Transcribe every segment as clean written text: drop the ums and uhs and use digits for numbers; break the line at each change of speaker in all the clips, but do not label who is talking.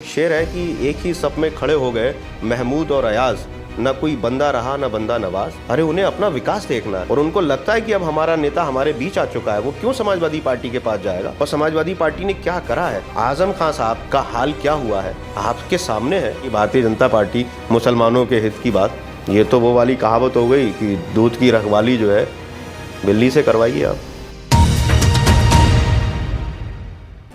शेर है कि एक ही सप में खड़े हो गए महमूद और अयाज, न कोई बंदा रहा न बंदा नवाज। अरे उन्हें अपना विकास देखना है और उनको लगता है कि अब हमारा नेता हमारे बीच आ चुका है, वो क्यों समाजवादी पार्टी के पास जाएगा। और समाजवादी पार्टी ने क्या करा है, आजम खान साहब का हाल क्या हुआ है आपके सामने है। कि भारतीय जनता पार्टी मुसलमानों के हित की बात, ये तो वो वाली कहावत हो गई कि दूध की रखवाली जो है बिल्ली से करवाइए आप।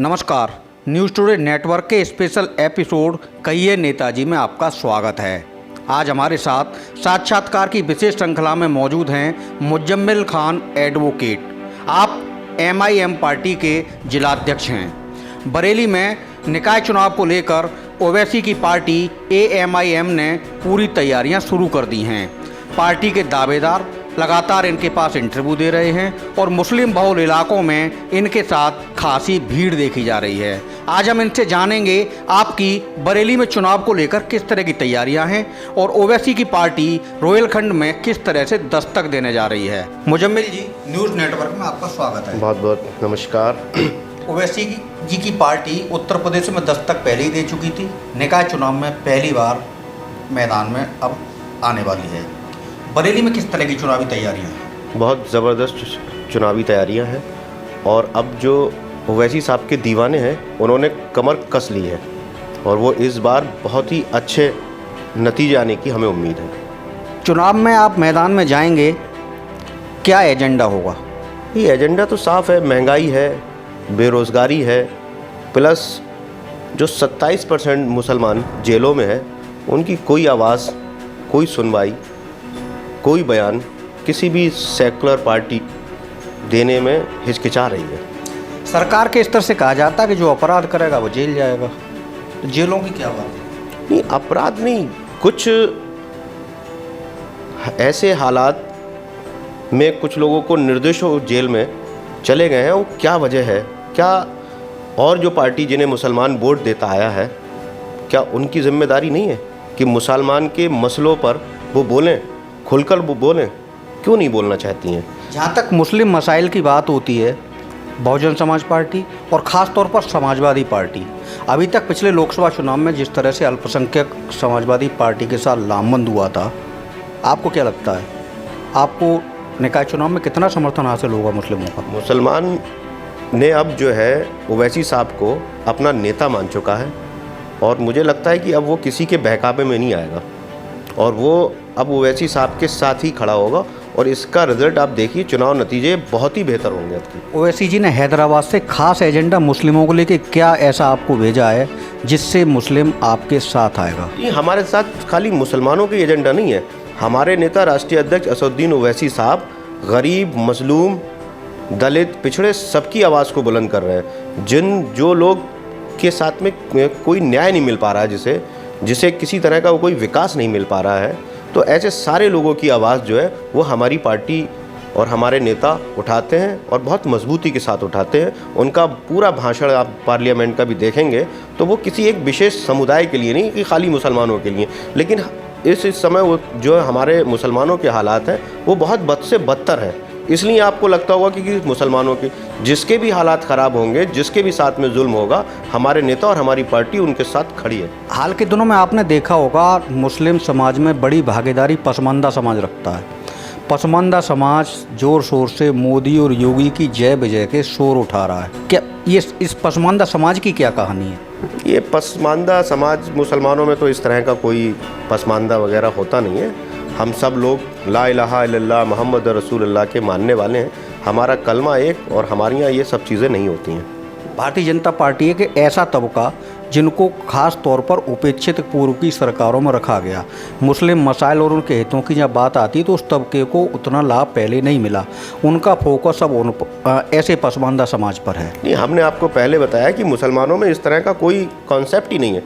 नमस्कार, न्यूज़ टुडे नेटवर्क के स्पेशल एपिसोड कहिए नेताजी में आपका स्वागत है। आज हमारे साथ साक्षात्कार की विशेष श्रृंखला में मौजूद हैं मुजम्मिल खान एडवोकेट। आप MIM पार्टी के जिलाध्यक्ष हैं। बरेली में निकाय चुनाव को लेकर ओवैसी की पार्टी AMIM ने पूरी तैयारियां शुरू कर दी हैं। पार्टी के दावेदार लगातार इनके पास इंटरव्यू दे रहे हैं और मुस्लिम बहुल इलाकों में इनके साथ खासी भीड़ देखी जा रही है। आज हम इनसे जानेंगे आपकी बरेली में चुनाव को लेकर किस तरह की तैयारियां हैं और ओवैसी की पार्टी रोहिलखंड में किस तरह से दस्तक देने जा रही है। मुजम्मिल जी, न्यूज़ नेटवर्क में आपका स्वागत है।
बहुत बहुत नमस्कार।
ओवैसी जी की पार्टी उत्तर प्रदेश में दस्तक पहले ही दे चुकी थी, निकाय चुनाव में पहली बार मैदान में अब आने वाली है। बरेली में किस तरह की चुनावी तैयारियां हैं?
बहुत ज़बरदस्त चुनावी तैयारियां हैं और अब जो ओवैसी साहब के दीवाने हैं उन्होंने कमर कस ली है और वो इस बार बहुत ही अच्छे नतीजे आने की हमें उम्मीद है।
चुनाव में आप मैदान में जाएंगे, क्या एजेंडा होगा?
ये एजेंडा तो साफ है, महंगाई है, बेरोज़गारी है, प्लस जो 27% मुसलमान जेलों में है उनकी कोई आवाज़, कोई सुनवाई, कोई बयान किसी भी सेकुलर पार्टी देने में हिचकिचा रही है।
सरकार के स्तर से कहा जाता है कि जो अपराध करेगा वो जेल जाएगा, तो जेलों की क्या बात है?
नहीं, अपराध नहीं, कुछ ऐसे हालात में कुछ लोगों को निर्दोष जेल में चले गए हैं, वो क्या वजह है? क्या और जो पार्टी जिन्हें मुसलमान वोट देता आया है, क्या उनकी जिम्मेदारी नहीं है कि मुसलमान के मसलों पर वो बोलें, खुलकर वो बोलें? क्यों नहीं बोलना चाहती हैं?
जहाँ तक मुस्लिम मसाइल की बात होती है, बहुजन समाज पार्टी और ख़ास तौर पर समाजवादी पार्टी अभी तक पिछले लोकसभा चुनाव में जिस तरह से अल्पसंख्यक समाजवादी पार्टी के साथ लामबंद हुआ था, आपको क्या लगता है आपको निकाय चुनाव में कितना समर्थन हासिल होगा मुस्लिमों का?
मुसलमान ने अब जो है ओवैसी साहब को अपना नेता मान चुका है और मुझे लगता है कि अब वो किसी के बहकावे में नहीं आएगा और वो अब ओवैसी साहब के साथ ही खड़ा होगा और इसका रिजल्ट आप देखिए, चुनाव नतीजे बहुत ही बेहतर होंगे।
ओवैसी जी ने हैदराबाद से खास एजेंडा मुस्लिमों को लेकर क्या ऐसा आपको भेजा है जिससे मुस्लिम आपके साथ आएगा?
ये हमारे साथ खाली मुसलमानों का एजेंडा नहीं है। हमारे नेता राष्ट्रीय अध्यक्ष असदुद्दीन ओवैसी साहब गरीब, मजलूम, दलित, पिछड़े सबकी आवाज़ को बुलंद कर रहे हैं। जो लोग के साथ में कोई न्याय नहीं मिल पा रहा है, जिसे किसी तरह का कोई विकास नहीं मिल पा रहा है, तो ऐसे सारे लोगों की आवाज़ जो है वो हमारी पार्टी और हमारे नेता उठाते हैं और बहुत मजबूती के साथ उठाते हैं। उनका पूरा भाषण आप पार्लियामेंट का भी देखेंगे तो वो किसी एक विशेष समुदाय के लिए नहीं कि खाली मुसलमानों के लिए, लेकिन इस समय वो जो हमारे मुसलमानों के हालात हैं वो बहुत बद से बदतर है। इसलिए आपको लगता होगा कि मुसलमानों के जिसके भी हालात ख़राब होंगे, जिसके भी साथ में जुल्म होगा, हमारे नेता और हमारी पार्टी उनके साथ खड़ी है।
हाल के दिनों में आपने देखा होगा मुस्लिम समाज में बड़ी भागीदारी पसमानदा समाज रखता है। पसमानदा समाज ज़ोर शोर से मोदी और योगी की जय विजय के शोर उठा रहा है। क्या ये इस पसमानदा समाज की क्या कहानी है?
ये पसमानदा समाज, मुसलमानों में तो इस तरह का कोई पसमानदा वगैरह होता नहीं है। हम सब लोग ला इलाहा इल्लल्लाह मोहम्मद रसूलुल्लाह के मानने वाले हैं। हमारा कलमा एक और हमारे यहाँ ये सब चीज़ें नहीं होती हैं।
भारतीय जनता पार्टी है कि ऐसा तबका जिनको खास तौर पर उपेक्षित पूर्व की सरकारों में रखा गया, मुस्लिम मसाइल और उनके हितों की जब बात आती है तो उस तबके को उतना लाभ पहले नहीं मिला। उनका फोकस अब ऐसे पसमानदा समाज पर है।
नहीं, हमने आपको पहले बताया कि मुसलमानों में इस तरह का कोई कॉन्सेप्ट ही नहीं है।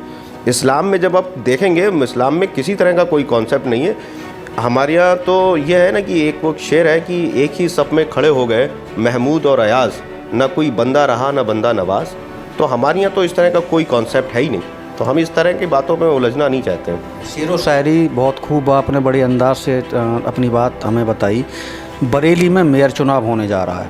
इस्लाम में जब आप देखेंगे, इस्लाम में किसी तरह का कोई कॉन्सेप्ट नहीं है। हमारे यहाँ तो यह है ना कि एक वो शेर है कि एक ही सप में खड़े हो गए महमूद और अयाज, न कोई बंदा रहा न बंदा नवाज। तो हमारे यहाँ तो इस तरह का कोई कॉन्सेप्ट है ही नहीं, तो हम इस तरह की बातों में उलझना नहीं चाहते हैं।
शेर व शायरी बहुत खूब आपने बड़े अंदाज से अपनी बात हमें बताई। बरेली में मेयर चुनाव होने जा रहा है।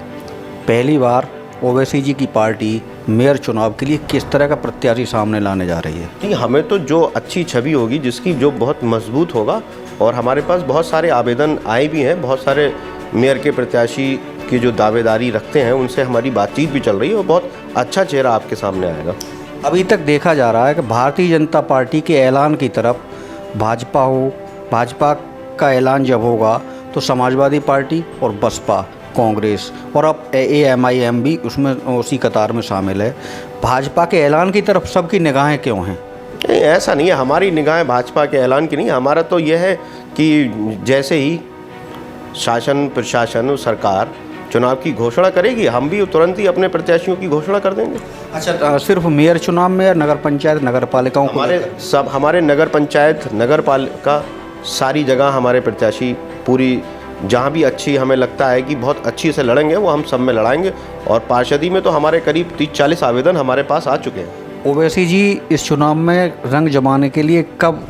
पहली बार ओवैसी जी की पार्टी मेयर चुनाव के लिए किस तरह का प्रत्याशी सामने लाने जा रही है?
नहीं, हमें तो जो अच्छी छवि होगी, जिसकी जो बहुत मजबूत होगा, और हमारे पास बहुत सारे आवेदन आए भी हैं, बहुत सारे मेयर के प्रत्याशी की जो दावेदारी रखते हैं उनसे हमारी बातचीत भी चल रही है और बहुत अच्छा चेहरा आपके सामने आएगा।
अभी तक देखा जा रहा है कि भारतीय जनता पार्टी के ऐलान की तरफ भाजपा का ऐलान जब होगा तो समाजवादी पार्टी और बसपा, कांग्रेस और अब AMIM भी उसमें उसी कतार में शामिल है। भाजपा के ऐलान की तरफ सबकी निगाहें क्यों हैं?
नहीं, ऐसा नहीं है, हमारी निगाहें भाजपा के ऐलान की नहीं। हमारा तो यह है कि जैसे ही शासन प्रशासन और सरकार चुनाव की घोषणा करेगी, हम भी तुरंत ही अपने प्रत्याशियों की घोषणा कर देंगे।
अच्छा, सिर्फ मेयर चुनाव में या नगर पंचायत नगर पालिकाओं को?
हमारे नगर पंचायत नगर पालिका सारी जगह हमारे प्रत्याशी पूरी, जहाँ भी अच्छी हमें लगता है कि बहुत अच्छी से लड़ेंगे, वो हम सब में लड़ाएंगे। और पार्षदी में तो हमारे करीब 30-40 आवेदन हमारे पास आ चुके हैं।
ओवैसी जी इस चुनाव में रंग जमाने के लिए कब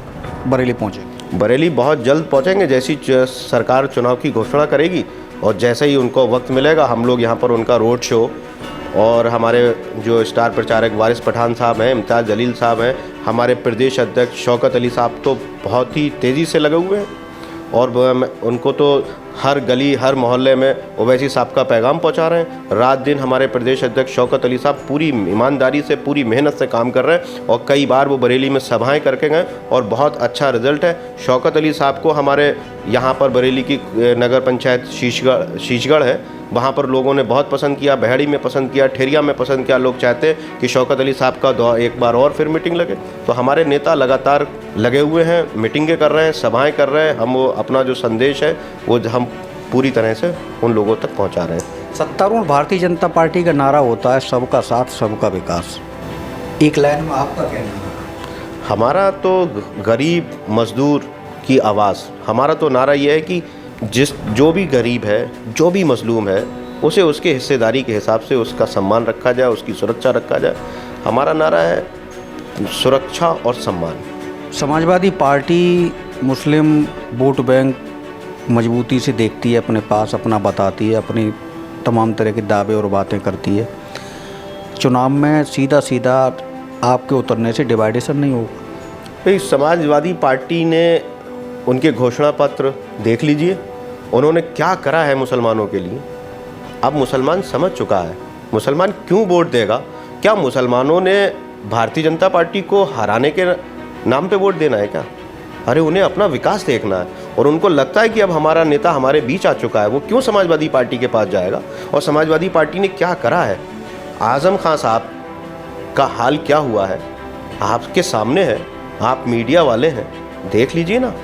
बरेली पहुँचेंगे?
बरेली बहुत जल्द पहुँचेंगे, जैसी सरकार चुनाव की घोषणा करेगी और जैसे ही उनको वक्त मिलेगा हम लोग यहाँ पर उनका रोड शो, और हमारे जो स्टार प्रचारक वारिस पठान साहब हैं, इम्तियाज़ जलील साहब हैं, हमारे प्रदेश अध्यक्ष शौकत अली साहब तो बहुत ही तेज़ी से लगे हुए हैं, और उनको तो हर गली हर मोहल्ले में ओवैसी साहब का पैगाम पहुंचा रहे हैं। रात दिन हमारे प्रदेश अध्यक्ष शौकत अली साहब पूरी ईमानदारी से, पूरी मेहनत से काम कर रहे हैं, और कई बार वो बरेली में सभाएं करके गए और बहुत अच्छा रिजल्ट है। शौकत अली साहब को हमारे यहाँ पर बरेली की नगर पंचायत शीशगढ़ है, वहाँ पर लोगों ने बहुत पसंद किया, बहेड़ी में पसंद किया, ठेरिया में पसंद किया। लोग चाहते हैं कि शौकत अली साहब का एक बार और फिर मीटिंग लगे। तो हमारे नेता लगातार लगे हुए हैं, मीटिंगें कर रहे हैं, सभाएं कर रहे हैं। हम वो अपना जो संदेश है वो हम पूरी तरह से उन लोगों तक पहुंचा रहे हैं।
सत्तारूढ़ भारतीय जनता पार्टी का नारा होता है सबका साथ सबका विकास। एक लाइन में आपका कहना है?
हमारा तो गरीब मजदूर की आवाज़, हमारा तो नारा ये है कि जो भी गरीब है, जो भी मजलूम है, उसे उसके हिस्सेदारी के हिसाब से उसका सम्मान रखा जाए, उसकी सुरक्षा रखा जाए। हमारा नारा है सुरक्षा और सम्मान।
समाजवादी पार्टी मुस्लिम वोट बैंक मजबूती से देखती है, अपने पास अपना बताती है, अपनी तमाम तरह के दावे और बातें करती है। चुनाव में सीधा सीधा आपके उतरने से डिवाइडेशन नहीं होगा?
भाई, समाजवादी पार्टी ने उनके घोषणा पत्र देख लीजिए, उन्होंने क्या करा है मुसलमानों के लिए। अब मुसलमान समझ चुका है मुसलमान क्यों वोट देगा। क्या मुसलमानों ने भारतीय जनता पार्टी को हराने के नाम पे वोट देना है क्या? अरे, उन्हें अपना विकास देखना है, और उनको लगता है कि अब हमारा नेता हमारे बीच आ चुका है, वो क्यों समाजवादी पार्टी के पास जाएगा। और समाजवादी पार्टी ने क्या करा है, आज़म खान साहब का हाल क्या हुआ है आपके सामने है, आप मीडिया वाले हैं, देख लीजिए ना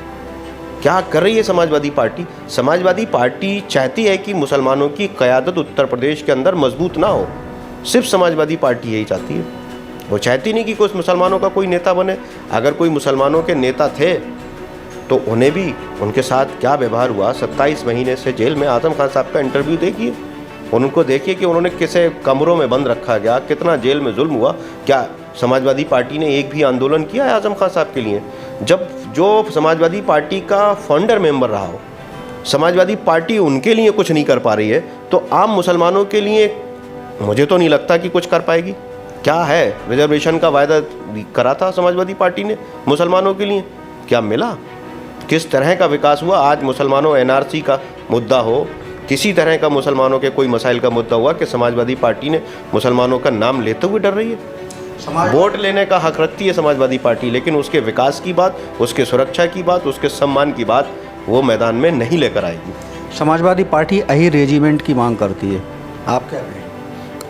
क्या कर रही है समाजवादी पार्टी। समाजवादी पार्टी चाहती है कि मुसलमानों की क़यादत उत्तर प्रदेश के अंदर मजबूत ना हो, सिर्फ समाजवादी पार्टी यही चाहती है। वो चाहती नहीं कि कोई मुसलमानों का कोई नेता बने। अगर कोई मुसलमानों के नेता थे तो उन्हें भी उनके साथ क्या व्यवहार हुआ। 27 महीने से जेल में आज़म खान साहब का इंटरव्यू देखिए, उनको देखिए कि उन्होंने किसे कमरों में बंद रखा गया, कितना जेल में जुल्म हुआ। क्या समाजवादी पार्टी ने एक भी आंदोलन किया है आज़म खान साहब के लिए? जब जो समाजवादी पार्टी का फाउंडर मेंबर रहा हो, समाजवादी पार्टी उनके लिए कुछ नहीं कर पा रही है, तो आम मुसलमानों के लिए मुझे तो नहीं लगता कि कुछ कर पाएगी। क्या है, रिजर्वेशन का वायदा करा था समाजवादी पार्टी ने मुसलमानों के लिए, क्या मिला? किस तरह का विकास हुआ? आज मुसलमानों NRC का मुद्दा हो, किसी तरह का मुसलमानों के कोई मसाइल का मुद्दा हुआ कि समाजवादी पार्टी ने मुसलमानों का नाम लेते हुए डर रही है। वोट लेने का हक रखती है समाजवादी पार्टी, लेकिन उसके विकास की बात, उसके सुरक्षा की बात, उसके सम्मान की बात वो मैदान में नहीं लेकर आएगी।
समाजवादी पार्टी अहीर रेजिमेंट की मांग करती है, आप क्या कहें?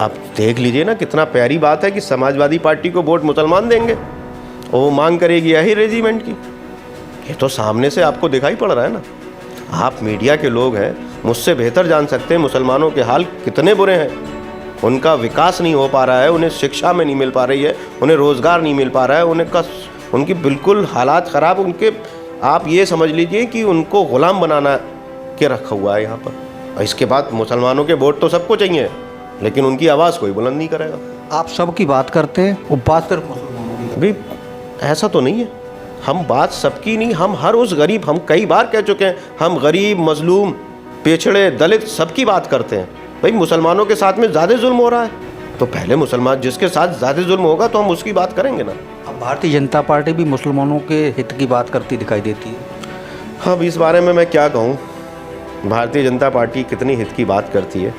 आप देख लीजिए ना, कितना प्यारी बात है कि समाजवादी पार्टी को वोट मुसलमान देंगे और वो मांग करेगी अहीर रेजिमेंट की। ये तो सामने से आपको दिखाई पड़ रहा है ना। आप मीडिया के लोग हैं, मुझसे बेहतर जान सकते हैं मुसलमानों के हाल कितने बुरे हैं। उनका विकास नहीं हो पा रहा है, उन्हें शिक्षा में नहीं मिल पा रही है, उन्हें रोज़गार नहीं मिल पा रहा है, उनकी बिल्कुल हालात ख़राब। उनके आप ये समझ लीजिए कि उनको ग़ुलाम बनाना के रखा हुआ है यहाँ पर। इसके बाद मुसलमानों के वोट तो सबको चाहिए, लेकिन उनकी आवाज़ कोई बुलंद नहीं करेगा।
आप सब की बात करते हैं, वो बात सिर्फ मुसलमानों की।
भी ऐसा तो नहीं है, हम बात सबकी नहीं, हम हर उस गरीब, हम कई बार कह चुके हैं, हम गरीब मजलूम पिछड़े दलित सबकी बात करते हैं। भाई, मुसलमानों के साथ में ज़्यादा जुल्म हो रहा है। तो पहले मुसलमान जिसके साथ ज़्यादा जुल्म होगा तो हम उसकी बात करेंगे ना।
अब भारतीय जनता पार्टी भी मुसलमानों के हित की बात करती दिखाई देती है।
अब इस बारे में मैं क्या कहूँ, भारतीय जनता पार्टी कितनी हित की बात करती है।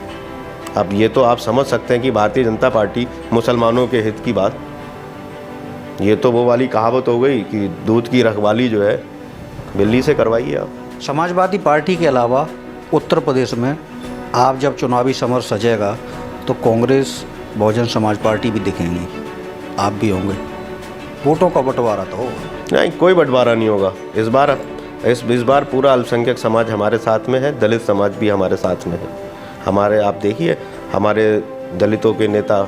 अब ये तो आप समझ सकते हैं कि भारतीय जनता पार्टी मुसलमानों के हित की बात, ये तो वो वाली कहावत हो गई कि दूध की रखवाली जो है बिल्ली से करवाइए आप।
समाजवादी पार्टी के अलावा उत्तर प्रदेश में आप जब चुनावी समर सजेगा तो कांग्रेस बहुजन समाज पार्टी भी दिखेंगी, आप भी होंगे। वोटों का बंटवारा तो होगा।
नहीं, कोई बंटवारा नहीं होगा इस बार पूरा अल्पसंख्यक समाज हमारे साथ में है, दलित समाज भी हमारे साथ में है। हमारे आप देखिए, हमारे दलितों के नेता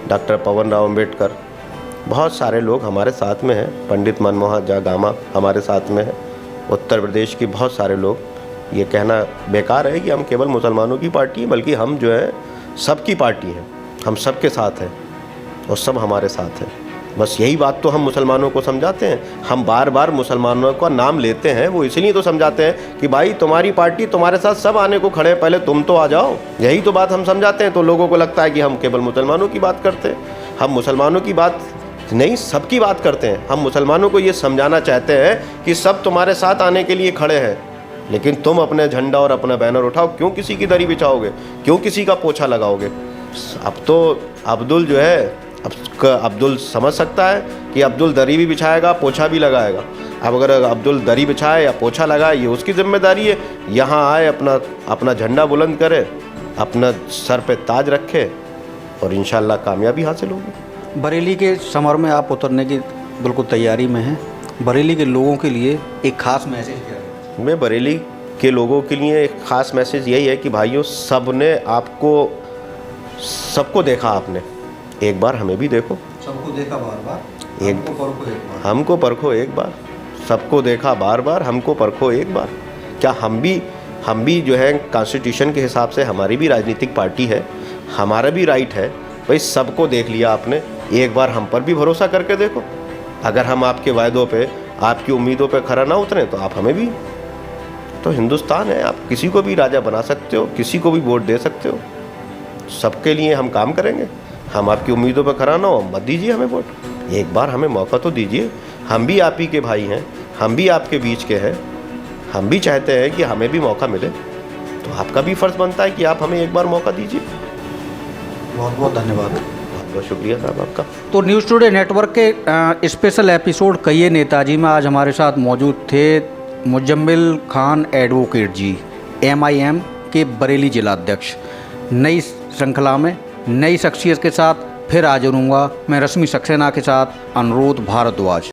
डॉक्टर पवन राव अम्बेडकर, बहुत सारे लोग हमारे साथ में हैं। पंडित मनमोहन झा गामा हमारे साथ में है। उत्तर प्रदेश के बहुत सारे लोग, ये कहना बेकार है कि हम केवल मुसलमानों की पार्टी हैं, बल्कि हम जो है सबकी पार्टी हैं, हम सबके साथ हैं और सब हमारे साथ हैं। बस यही बात तो हम मुसलमानों को समझाते हैं। हम बार बार मुसलमानों का नाम लेते हैं, वो इसलिए तो समझाते हैं कि भाई तुम्हारी पार्टी तुम्हारे साथ सब आने को खड़े हैं, पहले तुम तो आ जाओ। यही तो बात हम समझाते हैं। तो लोगों को लगता है कि हम केवल मुसलमानों की बात करते हैं। हम मुसलमानों की बात नहीं, सबकी बात करते हैं। हम मुसलमानों को ये समझाना चाहते हैं कि सब तुम्हारे साथ आने के लिए खड़े हैं, लेकिन तुम अपने झंडा और अपना बैनर उठाओ। क्यों किसी की दरी बिछाओगे, क्यों किसी का पोछा लगाओगे। अब तो अब्दुल जो है, अब्दुल समझ सकता है कि अब्दुल दरी भी बिछाएगा, पोछा भी लगाएगा। अब अगर अब्दुल दरी बिछाए या पोछा लगाए, ये उसकी जिम्मेदारी है। यहाँ आए, अपना झंडा बुलंद करे, अपना सर पे ताज रखे और इंशाल्लाह कामयाबी हासिल होगी।
बरेली के समर में आप उतरने की बिल्कुल तैयारी में हैं। बरेली के लोगों के लिए एक खास मैसेज क्या है?
मैं बरेली के लोगों के लिए एक ख़ास मैसेज यही है कि भाइयों, सबको देखा आपने, एक बार हमें भी देखो।
सबको देखा बार बार, हमको परखो एक बार।
हमको परखो एक बार। सबको देखा बार बार, हमको परखो एक बार। क्या हम भी जो है कॉन्स्टिट्यूशन के हिसाब से हमारी भी राजनीतिक पार्टी है, हमारा भी राइट है। भाई सबको देख लिया आपने, एक बार हम पर भी भरोसा करके देखो। अगर हम आपके वायदों पे, आपकी उम्मीदों पे खरा ना उतरे तो आप हमें भी, तो हिंदुस्तान है, आप किसी को भी राजा बना सकते हो, किसी को भी वोट दे सकते हो। सबके लिए हम काम करेंगे। हम आपकी उम्मीदों पर खरा ना हो, मत दीजिए हमें वोट। एक बार हमें मौका तो दीजिए। हम भी आप ही के भाई हैं, हम भी आपके बीच के हैं। हम भी चाहते हैं कि हमें भी मौका मिले, तो आपका भी फ़र्ज़ बनता है कि आप हमें एक बार मौका दीजिए।
बहुत बहुत धन्यवाद।
बहुत बहुत शुक्रिया साहब आपका।
तो न्यूज़ टुडे नेटवर्क के स्पेशल एपिसोड कहिए नेताजी में आज हमारे साथ मौजूद थे मुजम्मिल खान एडवोकेट जी, MIM के बरेली जिलाध्यक्ष। नई श्रृंखला में नई शख्सियत के साथ फिर हाजिर होऊंगा मैं रश्मि सक्सेना के साथ अनुरोध भारद्वाज।